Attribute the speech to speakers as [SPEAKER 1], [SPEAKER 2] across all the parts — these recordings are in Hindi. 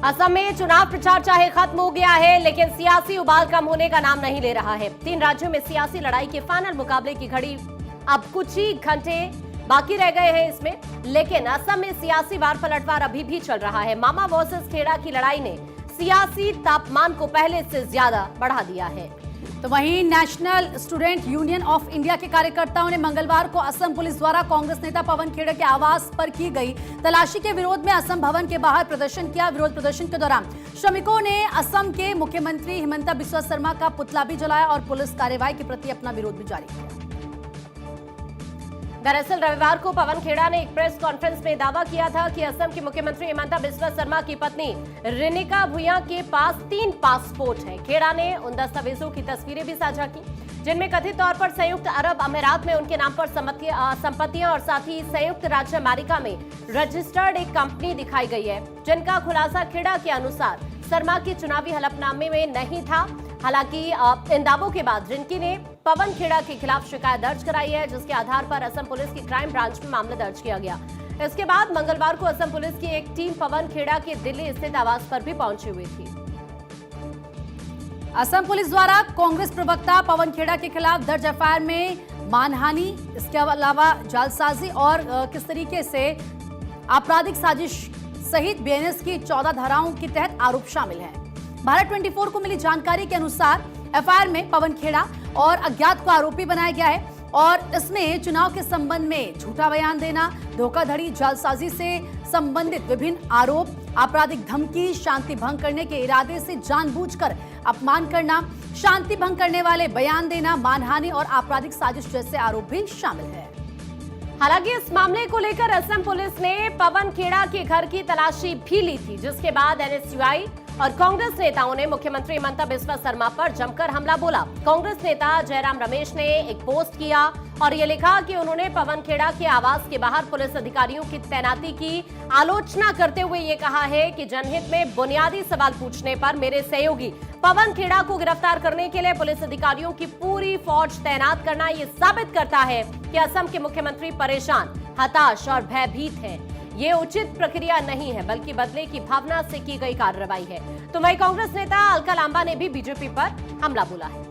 [SPEAKER 1] असम में चुनाव प्रचार चाहे खत्म हो गया है, लेकिन सियासी उबाल कम होने का नाम नहीं ले रहा है। 3 राज्यों में सियासी लड़ाई के फाइनल मुकाबले की घड़ी अब कुछ ही घंटे बाकी रह गए हैं इसमें, लेकिन असम में सियासी वार पलटवार अभी भी चल रहा है। मामा वर्सेस खेड़ा की लड़ाई ने सियासी तापमान को पहले से ज्यादा बढ़ा दिया है।
[SPEAKER 2] तो वहीं national student union of India के कार्यकर्ताओं ने मंगलवार को असम पुलिस द्वारा कांग्रेस नेता पवन खेड़ा के आवास पर की गई तलाशी के विरोध में असम भवन के बाहर प्रदर्शन किया। विरोध प्रदर्शन के दौरान श्रमिकों ने असम के मुख्यमंत्री हिमंता बिस्वा शर्मा का पुतला भी जलाया और पुलिस कार्रवाई के प्रति अपना विरोध भी जारी किया।
[SPEAKER 1] दरअसल रविवार को पवन खेड़ा ने एक प्रेस कॉन्फ्रेंस में दावा किया था कि असम के मुख्यमंत्री हिमंता बिस्वा शर्मा की पत्नी रिनिका भुइयां के पास 3 पासपोर्ट हैं। खेड़ा ने उन दस्तावेजों की तस्वीरें भी साझा की जिनमें कथित तौर पर संयुक्त अरब अमीरात में उनके नाम पर संपत्तियां और साथ ही संयुक्त राज्य अमेरिका में रजिस्टर्ड एक कंपनी दिखाई गई है, जिनका खुलासा खेड़ा के अनुसार शर्मा के चुनावी हलफनामे में नहीं था। हालांकि इन दावों के बाद रिंकी ने पवन खेड़ा के खिलाफ शिकायत दर्ज कराई है, जिसके आधार पर असम पुलिस की क्राइम ब्रांच में मामला दर्ज किया गया। इसके बाद मंगलवार को असम पुलिस की एक टीम पवन खेड़ा के दिल्ली स्थित आवास पर भी पहुंची हुई थी।
[SPEAKER 2] असम पुलिस द्वारा कांग्रेस प्रवक्ता पवन खेड़ा के खिलाफ दर्ज एफआईआर में मानहानि, इसके अलावा जालसाजी और किस तरीके से आपराधिक साजिश सहित बीएनएस की 14 धाराओं के तहत आरोप शामिल हैं। भारत 24 को मिली जानकारी के अनुसार एफआईआर में पवन खेड़ा और अज्ञात को आरोपी बनाया गया है और इसमें चुनाव के संबंध में झूठा बयान देना, धोखाधड़ी, जालसाजी से संबंधित विभिन्न आरोप, आपराधिक धमकी, शांति भंग करने के इरादे से जानबूझकर अपमान करना, शांति भंग करने वाले बयान देना, मानहानि और आपराधिक साजिश जैसे आरोप भी शामिल है।
[SPEAKER 1] हालांकि इस मामले को लेकर असम पुलिस ने पवन खेड़ा के घर की तलाशी भी ली थी, जिसके बाद एनएसयूआई और कांग्रेस नेताओं ने मुख्यमंत्री हिमंता बिस्वा शर्मा पर जमकर हमला बोला। कांग्रेस नेता जयराम रमेश ने एक पोस्ट किया और ये लिखा कि उन्होंने पवन खेड़ा के आवास के बाहर पुलिस अधिकारियों की तैनाती की आलोचना करते हुए ये कहा है कि जनहित में बुनियादी सवाल पूछने पर मेरे सहयोगी पवन खेड़ा को गिरफ्तार करने के लिए पुलिस अधिकारियों की पूरी फौज तैनात करना ये साबित करता है कि असम के मुख्यमंत्री परेशान, हताश और भयभीत हैं। ये उचित प्रक्रिया नहीं है, बल्कि बदले की भावना से की गई कार्रवाई है। तो वहीं कांग्रेस नेता अलका लांबा ने भी बीजेपी पर हमला बोला है।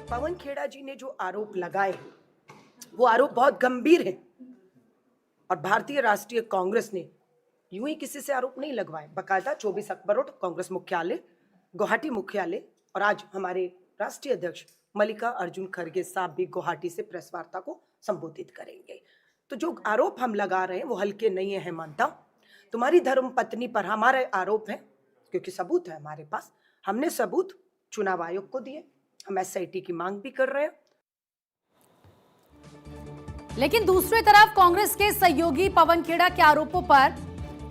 [SPEAKER 3] पवन खेड़ा जी ने जो आरोप लगाए वो आरोप बहुत गंभीर है और भारतीय राष्ट्रीय कांग्रेस ने यूं ही किसी से आरोप नहीं लगवाए। बाकायदा 24 अक्टूबर को कांग्रेस मुख्यालय, गुवाहाटी मुख्यालय और आज हमारे राष्ट्रीय अध्यक्ष मल्लिका अर्जुन खड़गे साहब भी गुवाहाटी से प्रेस वार्ता को संबोधित करेंगे। तो जो आरोप हम लगा रहे हैं वो हल्के नहीं है। हेमंता, तुम्हारी धर्म पत्नी पर हमारे आरोप है, क्योंकि सबूत है हमारे पास। हमने सबूत चुनाव आयोग को दिए, हम एसआईटी की मांग भी कर रहे हैं।
[SPEAKER 2] लेकिन दूसरी तरफ कांग्रेस के सहयोगी पवन खेड़ा के आरोपों पर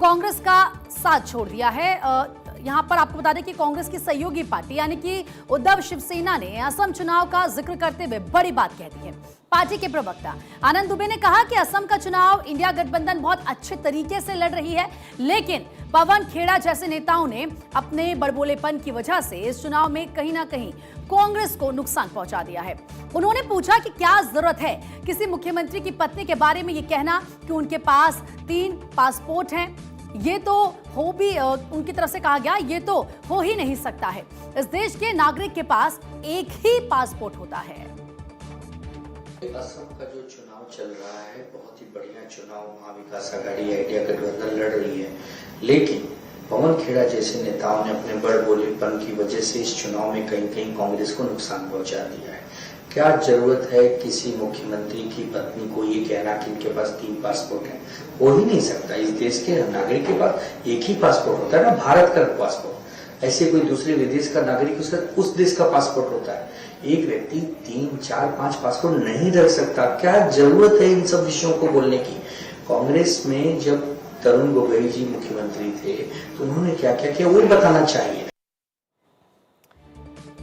[SPEAKER 2] कांग्रेस का साथ छोड़ दिया है। यहां पर आपको बता दें कि कांग्रेस की सहयोगी पार्टी यानी कि उद्धव शिवसेना ने असम चुनाव का जिक्र करते हुए बड़ी बात कह दी है। पार्टी के प्रवक्ता आनंद दुबे ने कहा कि असम का चुनाव इंडिया गठबंधन बहुत अच्छे तरीके से लड़ रही है, लेकिन पवन खेड़ा जैसे नेताओं ने अपने बड़बोलेपन की वजह से इस चुनाव में कहीं ना कहीं कांग्रेस को नुकसान पहुंचा दिया है। उन्होंने पूछा कि क्या जरूरत है किसी मुख्यमंत्री की पत्नी के बारे में ये कहना कि उनके पास 3 पासपोर्ट हैं। ये तो हो भी उनकी तरफ से कहा गया, ये तो हो ही नहीं सकता है। इस देश के नागरिक के पास एक ही पासपोर्ट होता है।
[SPEAKER 4] असम का जो चुनाव चल रहा है बहुत ही बढ़िया चुनाव महाविकास आघाड़ी इंडिया गठबंधन लड़ रही है, लेकिन पवन खेड़ा जैसे नेताओं ने अपने बड़बोलेपन की वजह से इस चुनाव में कहीं कहीं कांग्रेस को नुकसान पहुंचा दिया है। क्या जरूरत है किसी मुख्यमंत्री की पत्नी को ये कहना कि इनके पास 3 पासपोर्ट है? हो ही नहीं सकता। इस देश के नागरिक के पास एक ही पासपोर्ट होता है ना, भारत का पासपोर्ट। ऐसे कोई दूसरे विदेश का नागरिक उस देश का पासपोर्ट होता है। एक व्यक्ति 3, 4, 5 पासपोर्ट नहीं रख सकता। क्या जरूरत है इन सब विषयों को बोलने की? कांग्रेस में जब तरुण गोगोई जी मुख्यमंत्री थे तो उन्होंने क्या क्या किया वो बताना चाहिए।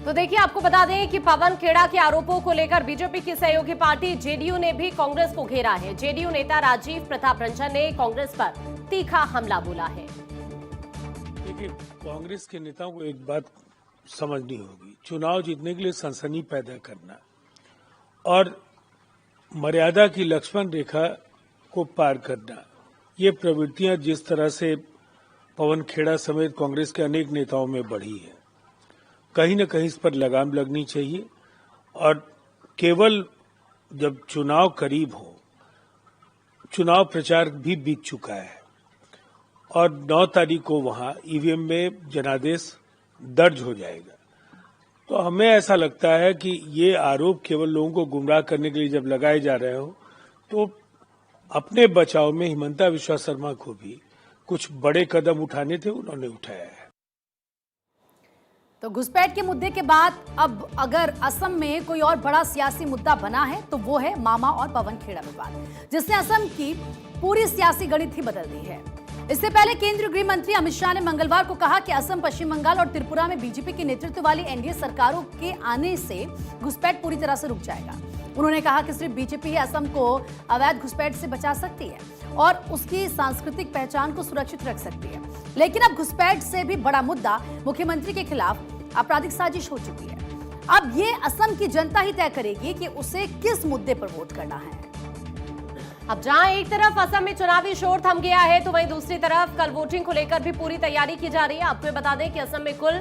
[SPEAKER 1] तो देखिए, आपको बता दें कि पवन खेड़ा के आरोपों को लेकर बीजेपी की सहयोगी पार्टी जेडीयू ने भी कांग्रेस को घेरा है। जेडीयू नेता राजीव प्रताप रंजन ने कांग्रेस पर तीखा हमला बोला है।
[SPEAKER 5] देखिए, कांग्रेस के नेताओं को एक बात समझनी होगी, चुनाव जीतने के लिए सनसनी पैदा करना और मर्यादा की लक्ष्मण रेखा को पार करना, ये प्रवृत्तियां जिस तरह से पवन खेड़ा समेत कांग्रेस के अनेक नेताओं में बढ़ी है। कहीं न कहीं इस पर लगाम लगनी चाहिए और केवल जब चुनाव करीब हो, चुनाव प्रचार भी बीत चुका है और 9 तारीख को वहां ईवीएम में जनादेश दर्ज हो जाएगा। तो हमें ऐसा लगता है कि ये आरोप केवल लोगों को गुमराह करने के लिए जब लगाए जा रहे हो, तो अपने बचाव में हिमंता बिस्वा शर्मा को भी कुछ बड़े कदम उठाने थे, उन्होंने उठाया है।
[SPEAKER 2] तो घुसपैठ के मुद्दे के बाद अब अगर असम में कोई और बड़ा सियासी मुद्दा बना है तो वो है मामा और पवन खेड़ा विवाद, जिसने असम की पूरी सियासी गणित ही बदल दी है। इससे पहले केंद्रीय गृह मंत्री अमित शाह ने मंगलवार को कहा कि असम, पश्चिम बंगाल और त्रिपुरा में बीजेपी के नेतृत्व वाली एनडीए सरकारों के आने से घुसपैठ पूरी तरह से रुक जाएगा। उन्होंने कहा कि सिर्फ बीजेपी ही असम को अवैध घुसपैठ से बचा सकती है और उसकी सांस्कृतिक पहचान को सुरक्षित रख सकती है। लेकिन अब घुसपैठ से भी बड़ा मुद्दा मुख्यमंत्री के खिलाफ आपराधिक साजिश हो चुकी है। अब ये असम की जनता ही तय करेगी कि उसे किस मुद्दे पर वोट करना है।
[SPEAKER 1] अब जहां एक तरफ असम में चुनावी शोर थम गया है, तो वहीं दूसरी तरफ कल वोटिंग को लेकर भी पूरी तैयारी की जा रही है। आपको बता दें कि असम में कुल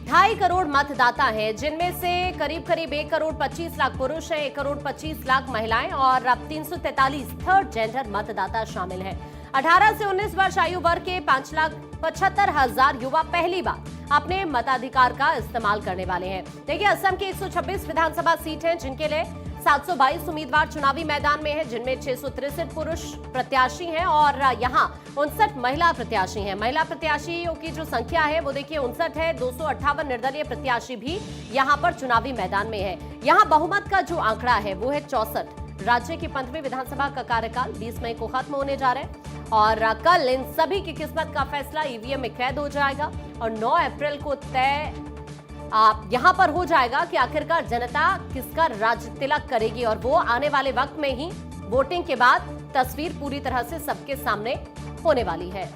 [SPEAKER 1] 2.5 करोड़ मतदाता हैं, जिनमें से करीब 1 करोड़ 25 लाख पुरुष हैं, 1 करोड़ 25 लाख महिलाएं और अब 343 थर्ड जेंडर मतदाता शामिल हैं। 18 से 19 वर्ष आयु वर्ग के 5,75,000 युवा पहली बार अपने मताधिकार का इस्तेमाल करने वाले हैं। देखिए, असम की 126 विधानसभा सीट हैं, जिनके लिए 722 उम्मीदवार चुनावी मैदान में हैं, जिनमें 663 पुरुष प्रत्याशी हैं और यहां 59 महिला प्रत्याशी हैं। महिला प्रत्याशियों की जो संख्या है वो देखिए 59 है। 258 निर्दलीय प्रत्याशी भी यहां पर चुनावी मैदान में है। यहां बहुमत का जो आंकड़ा है वो है 64। राज्य की 15वीं विधानसभा का कार्यकाल 20 मई को खत्म होने जा रहा है और कल इन सभी की किस्मत का फैसला ईवीएम में कैद हो जाएगा और 9 अप्रैल को तय यहां पर हो जाएगा कि आखिरकार जनता किसका राज तिलक करेगी और वो आने वाले वक्त में ही वोटिंग के बाद तस्वीर पूरी तरह से सबके सामने होने वाली है।